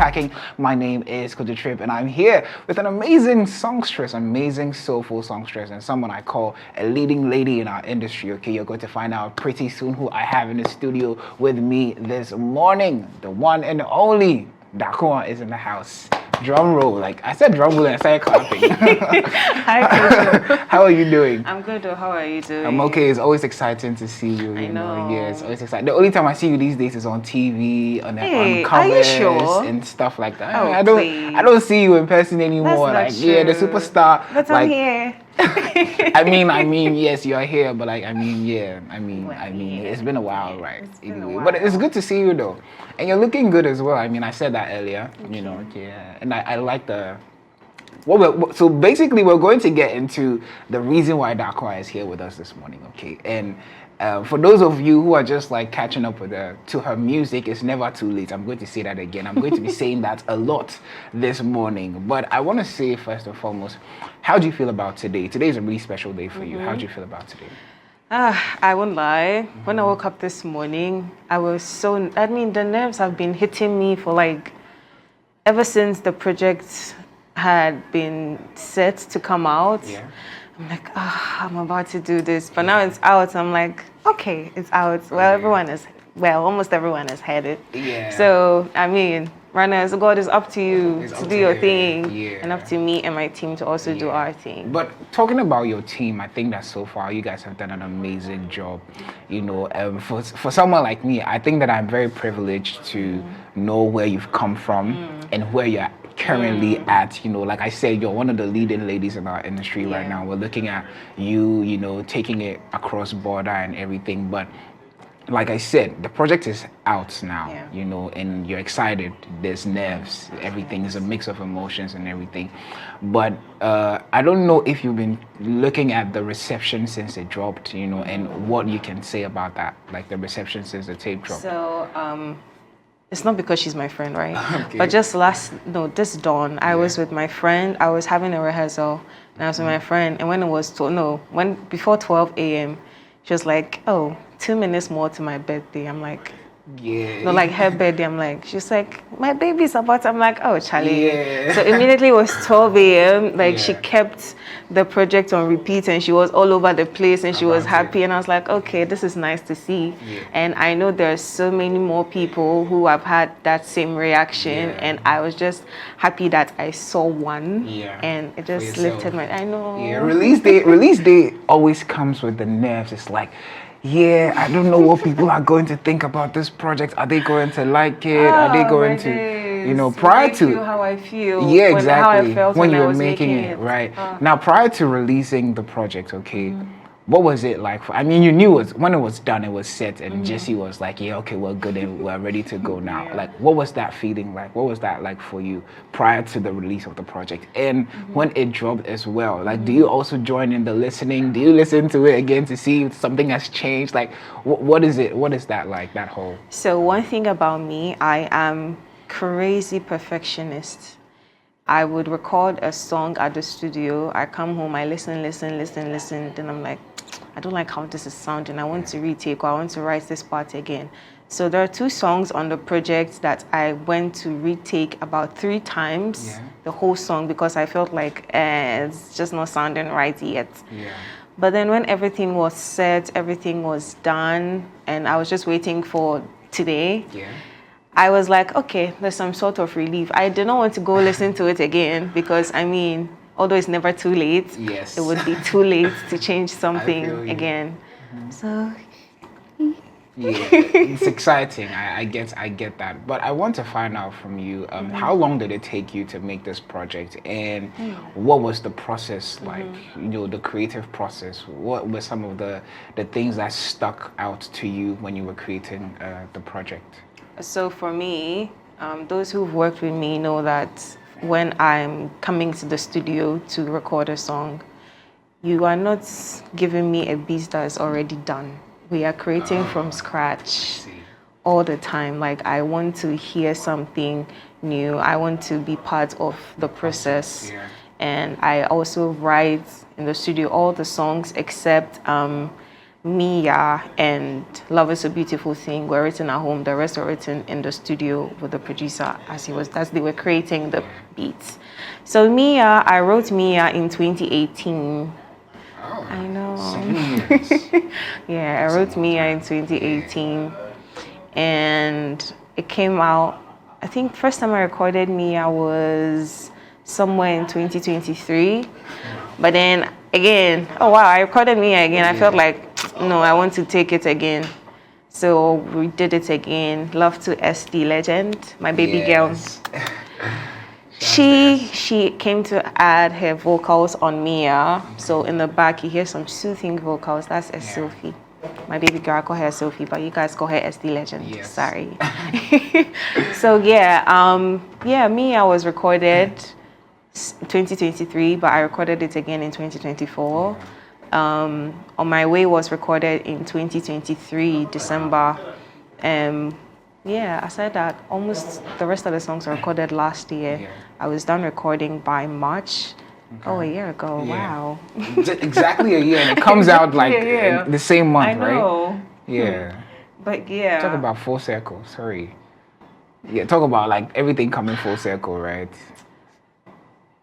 Unpacking. My name is Coach Trip, and I'm here with an amazing songstress, amazing soulful songstress, and someone I call a leading lady in our industry. Okay, you're going to find out pretty soon who I have in the studio with me this morning. The one and only Darkua is in the house. Drum roll, like I said drum roll and I started clapping. Hi, Coach. How are you doing? I'm good. How are you doing? I'm okay. It's always exciting to see you. I know. Yeah, it's always exciting. The only time I see you these days is on TV, on Hey, covers are you sure? and stuff like that. Oh, I don't see you in person anymore. That's not Yeah, the true. superstar. But I'm here. I mean, yes, you're here, but like, it's been a while, right? But it's good to see you though, and you're looking good as well. I mean, I said that earlier, yeah, and I like the. So basically, we're going to get into the reason why Darkua is here with us this morning, okay? And for those of you who are just like catching up with her, to her music, it's never too late. I'm going to say that again. I'm going to be saying that a lot this morning. But I want to say first and foremost, how do you feel about today? Today is a really special day for you. How do you feel about today? I won't lie. When I woke up this morning, the nerves have been hitting me for like, ever since the project had been set to come out. Yeah. I'm like, I'm about to do this. But now it's out. I'm like, okay, it's out. Well, almost everyone has had it. Yeah. So, I mean, runners, God, is up to you to do your thing. Yeah. And up to me and my team to also do our thing. But talking about your team, I think that so far you guys have done an amazing job. For someone like me, I think that I'm very privileged to know where you've come from and where you're currently at. Like I said, you're one of the leading ladies in our industry right now. We're looking at you, taking it across border and everything. But like I said, the project is out now, and you're excited. There's nerves, everything is a mix of emotions and everything. But I don't know if you've been looking at the reception since it dropped, and what you can say about that, like the reception since the tape dropped. So, it's not because she's my friend, right? Okay. But this dawn, I was with my friend. I was having a rehearsal, and I was with my friend. And when it was before 12 a.m., she was like, "Oh, 2 minutes more to my birthday." I'm like, yeah. No, like her birthday. I'm like, she's like, my baby's about. I'm like, oh, Charlie. Yeah. So immediately it was 12 a.m. Like she kept the project on repeat, and she was all over the place, and she was happy. And I was like, okay, this is nice to see. Yeah. And I know there's so many more people who have had that same reaction, and I was just happy that I saw one, and it just lifted my. I know. Yeah, release day always comes with the nerves. It's like, yeah, I don't know what people are going to think about this project. Are they going to like it? Are they going to, prior to how I feel? Yeah, exactly. How I felt when you I were was making it, right? Now, prior to releasing the project, okay, what was it like? You knew when it was done, it was set, and Jesse was like, yeah, okay, we're good and we're ready to go now. Yeah. Like, what was that feeling like? What was that like for you prior to the release of the project? And when it dropped as well, like, do you also join in the listening? Do you listen to it again to see if something has changed? Like, what is it? What is that like, that whole? So one thing about me, I am crazy perfectionist. I would record a song at the studio. I come home, I listen. Then I'm like, I don't like how this is sounding. I want to retake, or I want to write this part again. So there are 2 songs on the project that I went to retake about 3 times, the whole song, because I felt like it's just not sounding right yet. Yeah. But then when everything was set, everything was done, and I was just waiting for today, I was like, okay, there's some sort of relief. I did not want to go listen to it again because, although it's never too late, it would be too late to change something again. So, it's exciting. I get that. But I want to find out from you, how long did it take you to make this project, and what was the process like? The creative process. What were some of the things that stuck out to you when you were creating the project? So for me, those who've worked with me know that when I'm coming to the studio to record a song, you are not giving me a beat that's already done. We are creating from scratch all the time. Like, I want to hear something new. I want to be part of the process. And I also write in the studio all the songs except Mia and Love is a Beautiful Thing were written at home. The rest were written in the studio with the producer as they were creating the beats. So Mia, I wrote Mia in 2018. Oh, I know. 7 years. Yeah, I wrote Mia in 2018, and it came out. I think first time I recorded Mia was somewhere in 2023, but then again, oh wow, I recorded Mia again. I felt like, no, I want to take it again. So we did it again. Love to SD Legend, my baby girl. She came to add her vocals on Mia. So in the back you hear some soothing vocals. That's Sophie. My baby girl, I call her Sophie, but you guys call her SD Legend. Yes. Sorry. So yeah, Mia was recorded 2023, but I recorded it again in 2024. On My Way was recorded in 2023 December. Yeah, aside that, almost the rest of the songs were recorded last year. Yeah. I was done recording by March. Okay. Oh, a year ago. Yeah. Wow. Exactly a year, and it comes out like Yeah. the same month, I know. right? Yeah. But yeah. Talk about full circle. Sorry. Yeah, talk about like everything coming full circle, right?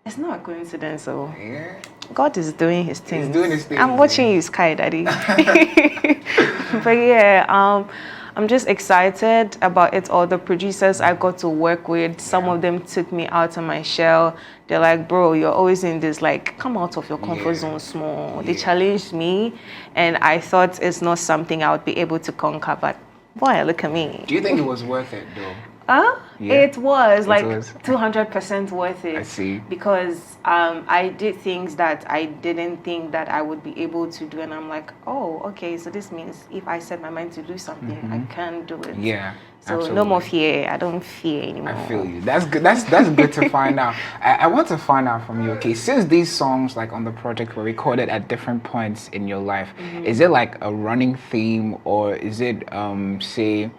It's not a coincidence, though. Yeah. God is doing his thing. He's doing his thing. I'm watching you, Sky Daddy. But yeah, I'm just excited about it all. The producers I got to work with, some of them took me out of my shell. They're like, bro, you're always in this, like, come out of your comfort zone small. They challenged me, and I thought it's not something I would be able to conquer, but boy, look at me. Do you think it was worth it though? Yeah. It was like was. 200% worth it. I see. Because I did things that I didn't think that I would be able to do, and I'm like, oh, okay, so this means if I set my mind to do something, I can do it. Yeah. So absolutely. no more fear. I don't fear anymore. I feel you. That's good. That's good to find out. I want to find out from you. Okay, since these songs like on the project were recorded at different points in your life, is it like a running theme, or is it say,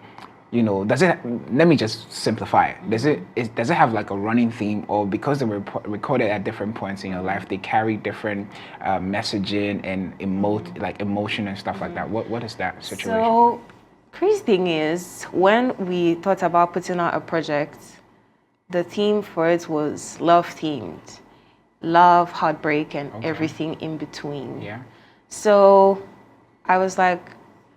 you know, does it? Let me just simplify it. Does it have like a running theme, or because they were recorded at different points in your life, they carry different messaging and emotion and stuff like that? What is that situation? So, crazy thing is, when we thought about putting out a project, the theme for it was love themed, love, heartbreak, and everything in between. Yeah. So, I was like,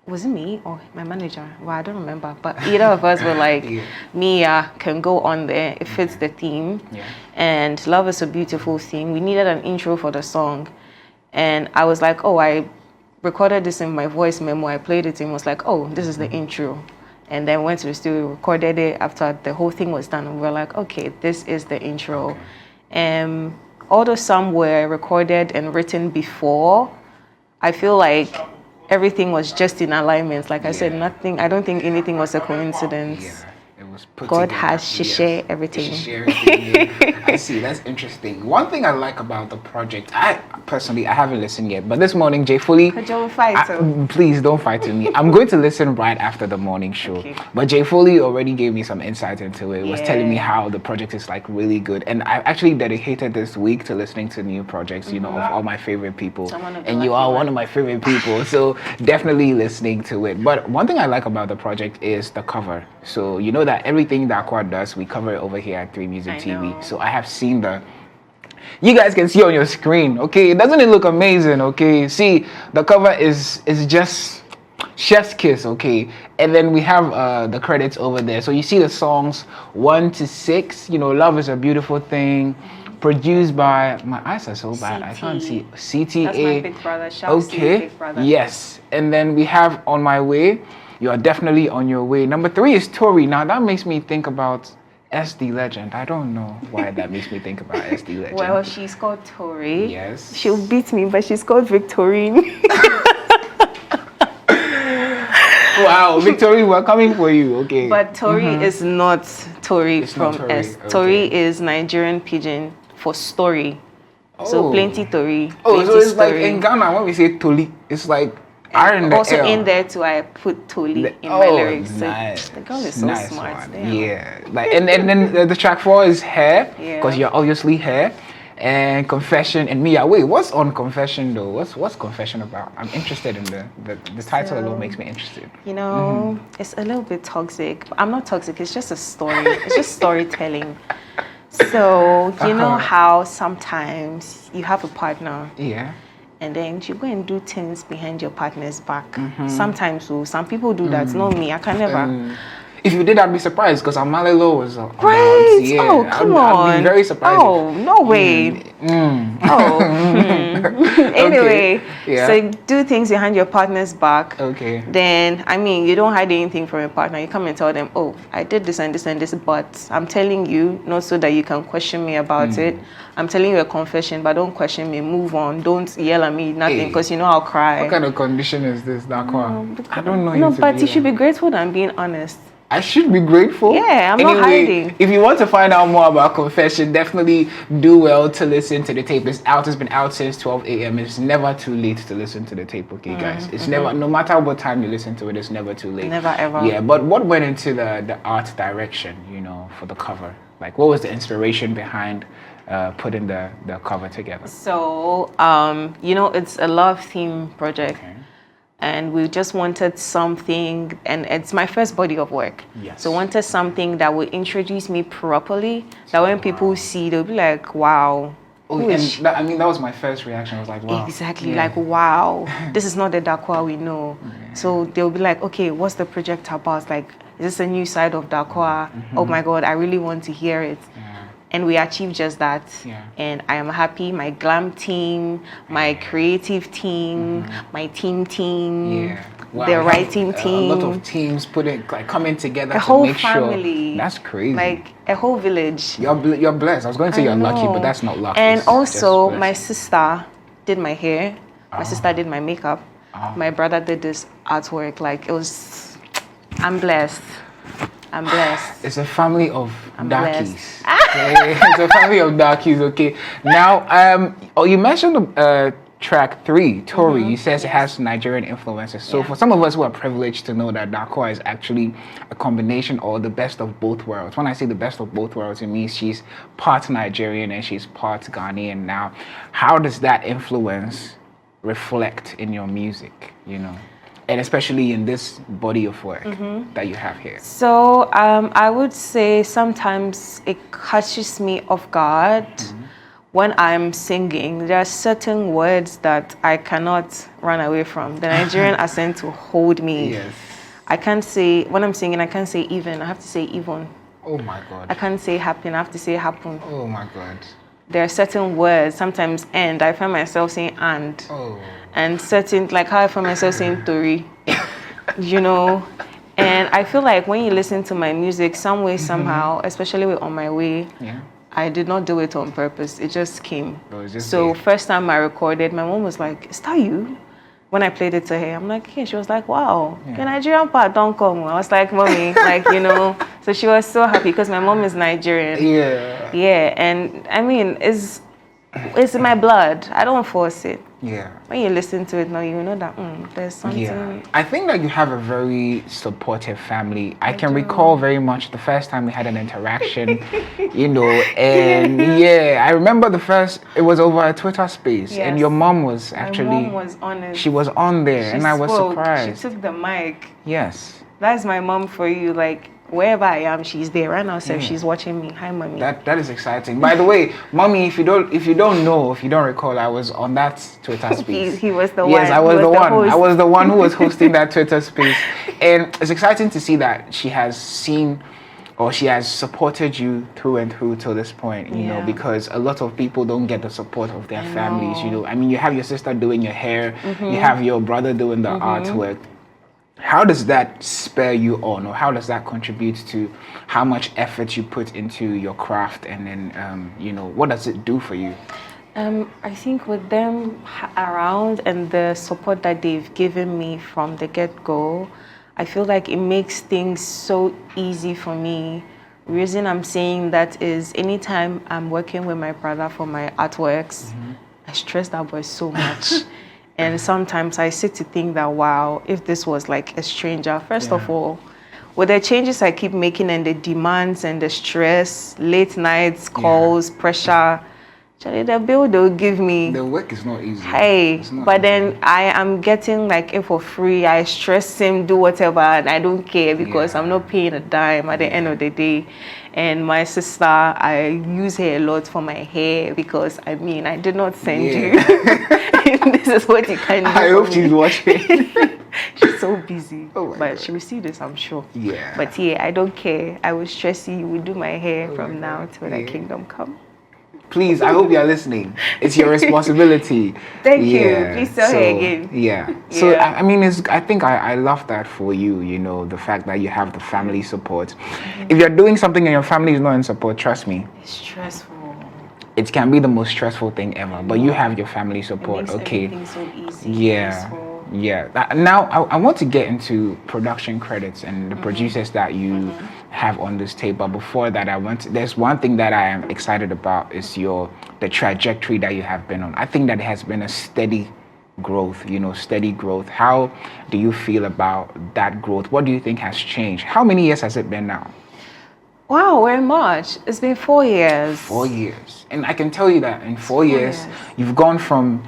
was it me or my manager? Well, I don't remember, but either of us were like, Mia can go on there. It fits the theme. Yeah. And love is a beautiful thing. We needed an intro for the song. And I was like, oh, I recorded this in my voice memo. I played it and was like, oh, this is the intro. And then went to the studio, recorded it after the whole thing was done. And we were like, okay, this is the intro. Although some were recorded and written before, I feel like everything was just in alignment. Like I said, nothing, I don't think anything was a coincidence. Yeah, it was put God together. has share everything. I see, that's interesting. One thing I like about the project, I haven't listened yet, but this morning, Jay Fully, Don't fight. please don't fight with me. I'm going to listen right after the morning show. Okay. But Jay Fully already gave me some insight into it. Was telling me Yeah. how the project is like really good. And I actually dedicated this week to listening to new projects, you know, of all my favorite people. And you are one of my favorite people. So definitely listening to it. But one thing I like about the project is the cover. So you know that everything Darkua does, we cover it over here at 3 Music TV. know. So I have seen you guys can see on your screen, okay? Doesn't it look amazing, okay? See, the cover is just chef's kiss, okay? And then we have the credits over there. So you see the songs 1 to 6, you know, Love is a Beautiful Thing, produced by, my eyes are so bad, I can't see, CTA. That's my big brother. Shout out to you, big brother. Yes. And then we have On My Way, You Are Definitely On Your Way. Number 3 is Tori. Now that makes me think about SD Legend. I don't know why that makes me think about SD Legend. Well, she's called Tori. Yes. She'll beat me, but she's called Victorine. Wow, Victoria, we're coming for you. Okay. But Tori is not Tori It's from not Tori, S. okay. Tori is Nigerian pidgin for story. So Oh. plenty Tori. Oh, plenty so it's story. like in Ghana when we say Toli, it's like R in the Also L. in there too, I put Toli in my lyrics. So Nice. the girl is so Nice smart. one. Damn. Yeah. Like and then the track 4 is Hair, Yeah. because you're obviously hair. and Confession and Mia. Wait, what's on Confession though? What's Confession about? I'm interested in the title alone makes me interested. You know, it's a little bit toxic. But I'm not toxic. It's just a story. It's just storytelling. So you know how sometimes you have a partner. Yeah. And then you go and do things behind your partner's back. Sometimes, some people do that. Not me. I can never. If you did, I'd be surprised because Amalelo was Right. Yeah, Oh, come on. I'd be very surprised. Oh, no way. Oh. Anyway, Yeah. so do things behind your partner's back. Okay. Then, I mean, you don't hide anything from your partner. You come and tell them, oh, I did this and this and this, but I'm telling you, not so that you can question me about it. I'm telling you a confession, but don't question me. Move on. Don't yell at me, nothing, because you know I'll cry. What kind of condition is this, Darkua? I don't know. No, but you should be grateful than being honest. I should be grateful. Yeah, I'm not hiding. If you want to find out more about Confession, definitely do well to listen to the tape. It's out. It's been out since 12 a.m. It's never too late to listen to the tape, okay, guys? It's never, no matter what time you listen to it, it's never too late. Never ever. Yeah, but what went into the art direction, you know, for the cover? Like, what was the inspiration behind putting the cover together? So, you know, it's a love theme project. Okay. And we just wanted something, and it's my first body of work. Yes. So wanted something that would introduce me properly, that when people see, they'll be like, wow. Oh, and that, I mean, that was my first reaction. I was like, wow. Exactly, like, wow, this is not the Darkua we know. So they'll be like, okay, what's the project about? Like, is this a new side of Darkua? Oh my God, I really want to hear it. And we achieved just that. And I am happy. My glam team, my creative team, my team, Wow, the writing team. A lot of teams coming together a to whole make family. Sure. That's crazy. Like a whole village. You're blessed. I was going to say you're lucky, but that's not lucky. And It's also, just my sister did my hair. My sister did my makeup. My brother did this artwork. Like, it was, I'm blessed. I'm blessed. It's a family of darkies. blessed. Okay? It's a family of darkies, okay. Now, you mentioned track 3, Tori. You says it has Nigerian influences. So for some of us who are privileged to know that Darkua is actually a combination or the best of both worlds. When I say the best of both worlds, it means she's part Nigerian and she's part Ghanaian. Now, how does that influence reflect in your music, you know? And especially in this body of work that you have here. So I would say sometimes it catches me off guard when I'm singing. There are certain words that I cannot run away from. The Nigerian accent to hold me. Yes. I can't say, when I'm singing, I can't say even. I have to say even. Oh my God. I can't say happen. I have to say happen. Oh my God. There are certain words, sometimes and. I find myself saying and. Oh. And certain, like how I find myself saying Tori, you know. And I feel like when you listen to my music, some way, somehow, especially with On My Way, I did not do it on purpose. It just came. So first time I recorded, my mom was like, is that you? When I played it to her, I'm like, yeah. She was like, wow, the Nigerian part don't come. I was like, mommy, like, you know. So she was so happy because my mom is Nigerian. Yeah. Yeah, and I mean, it's in my blood. I don't force it. Yeah. When you listen to it now, you know that there's something. Yeah. I think that you have a very supportive family. I can recall very much the first time we had an interaction, you know, and I remember it was over a Twitter space, and your mom was actually. My mom was on it. She was on there, and I was surprised. She took the mic. Yes. That's my mom for you, like. Wherever I am, she's there right now. So she's watching me. Hi, mommy. That is exciting. By the way, mommy, if you don't recall, I was on that Twitter space. he was the one. Yes, I was the one. I was the one who was hosting that Twitter space, and it's exciting to see that she has seen, or she has supported you through and through till this point. You know, because a lot of people don't get the support of their families. You know, I mean, you have your sister doing your hair, you have your brother doing the artwork. How does that spur you on, or how does that contribute to how much effort you put into your craft, and then, you know, what does it do for you? I think with them around and the support that they've given me from the get-go, I feel like it makes things so easy for me. The reason I'm saying that is anytime I'm working with my brother for my artworks, I stress that boy so much. And sometimes I sit to think that, wow, if this was like a stranger, first of all, with the changes I keep making and the demands and the stress, late nights, calls, pressure, Actually, the bill they'll give me. The work is not easy. Hey, It's not but easy. then I am getting like it for free. I stress him, do whatever, and I don't care because I'm not paying a dime at the end of the day. And my sister, I use her a lot for my hair because I mean I did not send you. This is what you can do. I hope she's watching. She's so busy, Oh my but God. she will see this, I'm sure. Yeah. But yeah, I don't care. I will stress you. You will do my hair from my now God. till the kingdom come. Please, I hope you're listening. It's your responsibility. Thank you. Please tell her again. Yeah. So, Yeah. I mean, I think I love that for you, you know, the fact that you have the family support. If you're doing something and your family is not in support, trust me, It's stressful. it can be the most stressful thing ever. But you have your family support, It makes okay? everything so easy. Yeah. peaceful. Yeah. Now, I want to get into production credits and the producers that you have on this tape. But before that, there's one thing that I am excited about is the trajectory that you have been on. I think that it has been a steady growth, steady growth. How do you feel about that growth? What do you think has changed? How many years has it been now? Wow, very much. It's been 4 years. 4 years. And I can tell you that in 4 years, 4 years. you've gone from,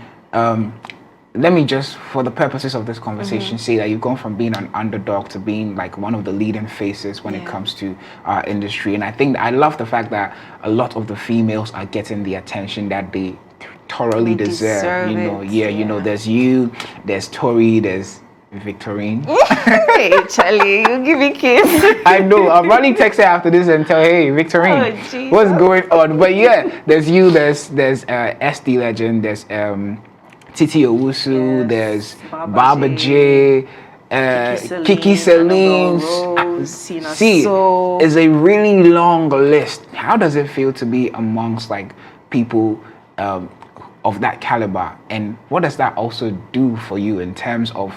let me just, for the purposes of this conversation, say that you've gone from being an underdog to being like one of the leading faces when it comes to our industry. And I think I love the fact that a lot of the females are getting the attention that they thoroughly They deserve. deserve it, There's you, there's Tori, there's Victorine. Hey, Charlie, you give me kiss. I know. I'll probably text her after this and tell, hey, Victorine, Oh, Jesus. what's going on? But yeah, there's you, there's SD Legend, there's Titi Owusu, Yes, there's Baba Baba J, Kiki Celine. Annabelle Rose, Sina See, So. it's a really long list. How does it feel to be amongst like people of that caliber? And what does that also do for you in terms of,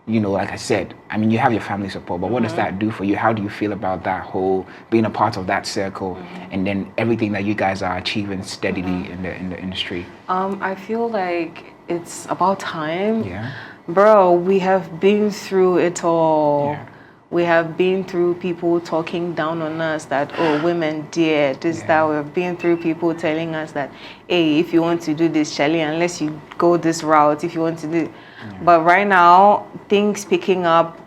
like I said, I mean, you have your family support, but what does that do for you? How do you feel about that whole being a part of that circle and then everything that you guys are achieving steadily in the industry? I feel like it's about time. Yeah. Bro, we have been through it all. Yeah. We have been through people talking down on us that, oh, women dear, this, that. We've been through people telling us that, hey, if you want to do this, Charlie, unless you go this route, if you want to do. But right now, things picking up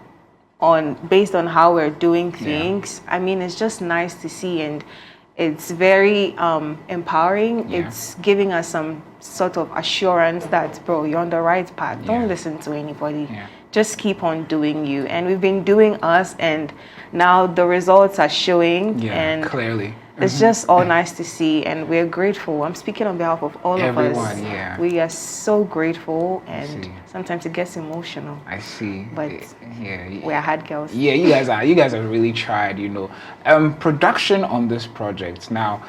based on how we're doing things. I mean, it's just nice to see, and it's very empowering. Yeah. It's giving us some sort of assurance that, bro, you're on the right path. Don't listen to anybody. Yeah. Just keep on doing you. And we've been doing us, and now the results are showing. Yeah, and clearly. it's just all nice to see, and we're grateful. I'm speaking on behalf of all Everyone, of us. yeah. We are so grateful, and see. sometimes it gets emotional. I see. But yeah. we're hard girls. Yeah, you guys have really tried, Production on this project. Now,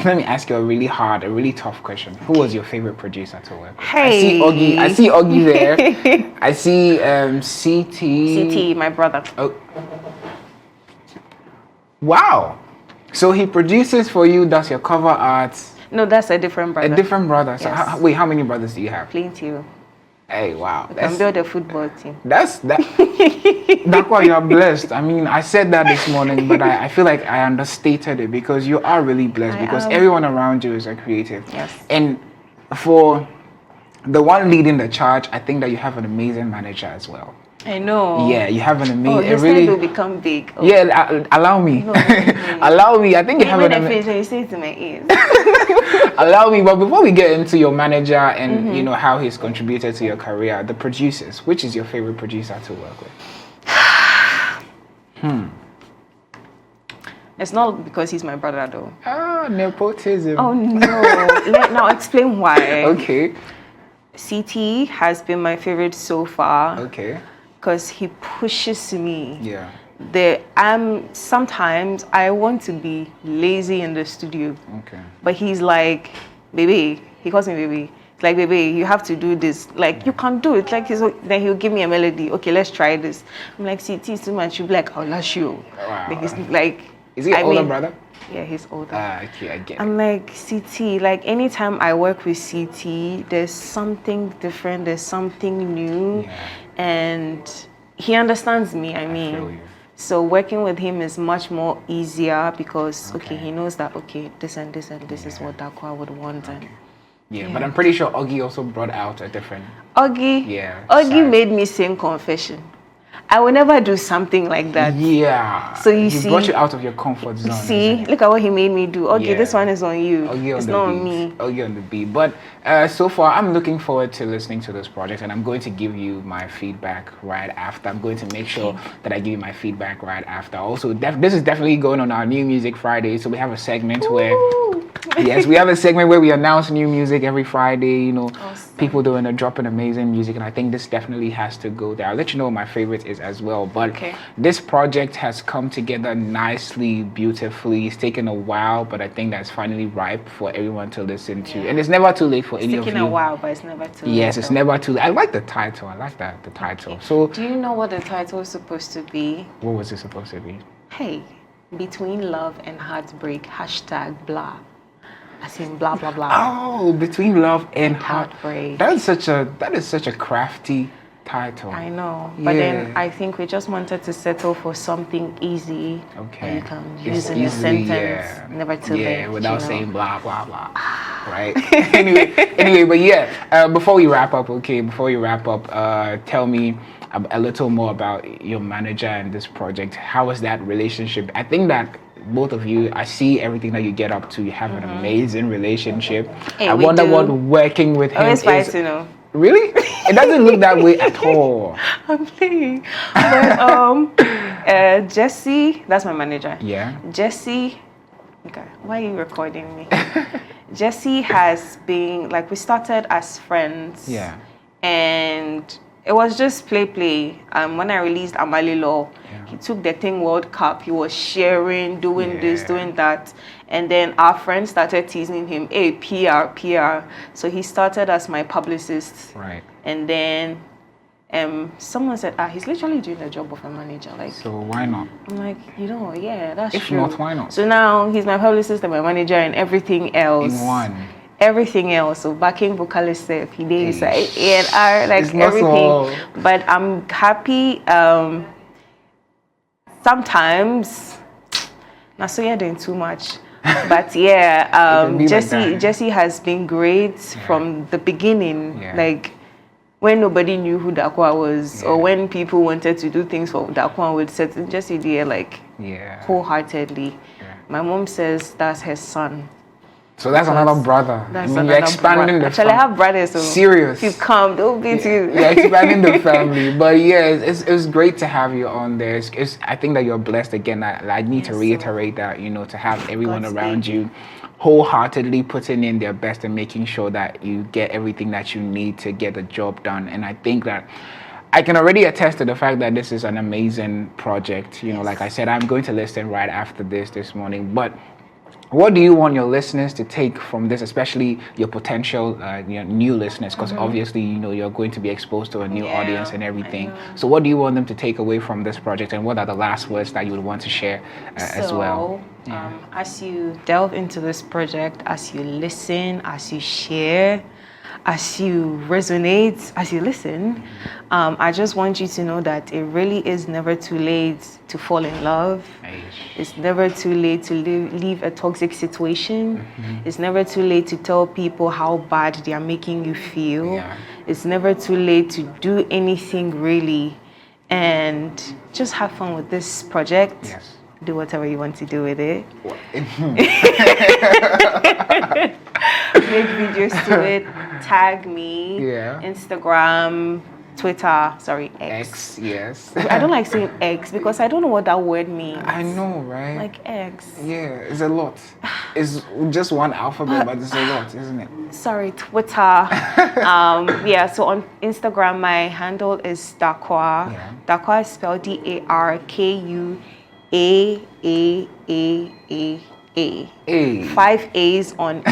let me ask you a really tough question. Who was your favorite producer to work with? Hey. I see Oggy there. I see CT. CT, my brother. Oh. Wow. So he produces for you, does your cover art. No, that's a different brother. A different brother. So Yes. wait, how many brothers do you have? Plenty. We Hey, wow. can build a football team. That's why you're blessed. I mean, I said that this morning, but I feel like I understated it because you are really blessed because everyone around you is a creative. Yes. And for the one leading the charge, I think that you have an amazing manager as well. I know. Yeah, you have an amazing. Oh, this really. will become big. Oh. Yeah, allow me. No. Allow me. I think you have When an I amazing. finish, you say it to my ears. Allow me, but before we get into your manager and how he's contributed to your career, the producers, which is your favorite producer to work with? It's not because he's my brother, though. Ah, nepotism. Oh no! Now explain why. Okay. CT has been my favorite so far Okay. because he pushes me. Yeah. Sometimes I want to be lazy in the studio, Okay. but he's like, baby. He calls me baby. It's like, baby, you have to do this. Like, you can do it. Like, then he'll give me a melody. Okay, let's try this. I'm like, CT is too much. You'll be like, I'll lash you. Wow. Then he's like, Is he an older brother? Yeah, he's older. Ah, okay, I get it. I'm like, CT, like anytime I work with CT, there's something different, there's something new, and he understands me, I mean. feel you. So working with him is much more easier because, okay he knows that, okay, this and this and this is what Darkua would want. And Yeah, but I'm pretty sure Augie also brought out a different. Augie, Yeah. Augie side. made me sing Confession. I will never do something like that. Yeah. So you he see, brought you out of your comfort zone. see, look at what he made me do. Okay, this Yeah. one is on you. Augie on It's the not beat. on me. Augie on the beat. But so far, I'm looking forward to listening to this project, and I'm going to give you my feedback right after. I'm going to make sure that I give you my feedback right after. Also, this is definitely going on our New Music Friday, so we have a segment where. Yes, we have a segment where we announce new music every Friday. You know, people dropping amazing music, and I think this definitely has to go there. I'll let you know what my favorite is as well. But this project has come together nicely, beautifully. It's taken a while, but I think that's finally ripe for everyone to listen to. And it's never too late for any of you. It's taken a while, but it's never too late. Yes, it's never too late. I like the title. I like that, the title. Okay. So, do you know what the title is supposed to be? what was it supposed to be? Hey, between love and heartbreak, #blah. As in blah blah blah. Oh, between love and heartbreak. That is such a crafty title. I know, but then I think we just wanted to settle for something easy. Okay. That you can use in a sentence, never too late. Yeah, without saying blah blah blah. Right. anyway, but yeah. Before we wrap up, tell me a little more about your manager and this project. How was that relationship? I think that both of you, I see everything that you get up to. You have an amazing relationship. Hey, I wonder what working with him always is. You know. Really? It doesn't look that way at all. I'm playing. But Jesse, that's my manager. Yeah. Jesse, okay, why are you recording me? Jesse has been, like, we started as friends. Yeah. And it was just play. When I released Amali Law, he took the thing World Cup. He was sharing, doing this, doing that. And then our friends started teasing him, hey, PR. So he started as my publicist. Right. And then someone said, he's literally doing the job of a manager. Like, so why not? I'm like, yeah, that's true. If not, why not? So now he's my publicist and my manager and everything else. In one. Everything else, so backing vocalist, he did A&R, like everything. Small. But I'm happy. Sometimes, not so you're doing too much. But Jesse has been great from the beginning. Yeah. Like when nobody knew who Darkua was, or when people wanted to do things for Darkua, would set Jesse there wholeheartedly. Yeah. My mom says that's her son. So that's another brother. You're expanding the family. Actually, I have brothers. So serious. If you come, don't be too. You're expanding the family. But yeah, it's great to have you on there. I think that you're blessed again. I need to reiterate that, to have everyone around you wholeheartedly putting in their best and making sure that you get everything that you need to get the job done. And I think that I can already attest to the fact that this is an amazing project. Like I said, I'm going to listen right after this morning. But what do you want your listeners to take from this, especially your potential new listeners? Because obviously, you're going to be exposed to a new audience and everything. So what do you want them to take away from this project, and what are the last words that you would want to share as well? As you delve into this project, as you listen, as you share, as you resonate, as you listen, I just want you to know that it really is never too late to fall in love. It's never too late to leave a toxic situation. It's never too late to tell people how bad they are making you feel. It's never too late to do anything really. And just have fun with this project. Do whatever you want to do with it. Make videos to it. Tag me. Instagram, Twitter, X. Yes. I don't like saying X because I don't know what that word means. I know, right? Like X. Yeah, it's a lot. It's just one alphabet, but it's a lot, isn't it? Sorry, Twitter. So on Instagram, my handle is Darkua. Darkua is spelled Darkuaa. 5 A's on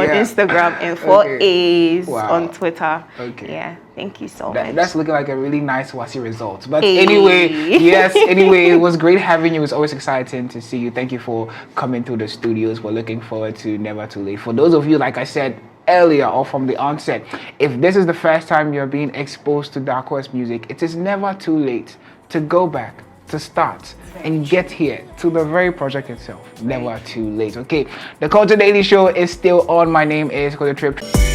Instagram and 4 A's on Twitter. Yeah, thank you so much. That's looking like a really nice WASSCE result. But anyway, it was great having you. It was always exciting to see you. Thank you for coming to the studios. We're looking forward to Never Too Late. For those of you, like I said earlier or from the onset, if this is the first time you're being exposed to Darkua's music, it is never too late to go back, to start and get here to the very project itself. Never too late. Okay, the Culture Daily Show is still on. My name is Culture Trip.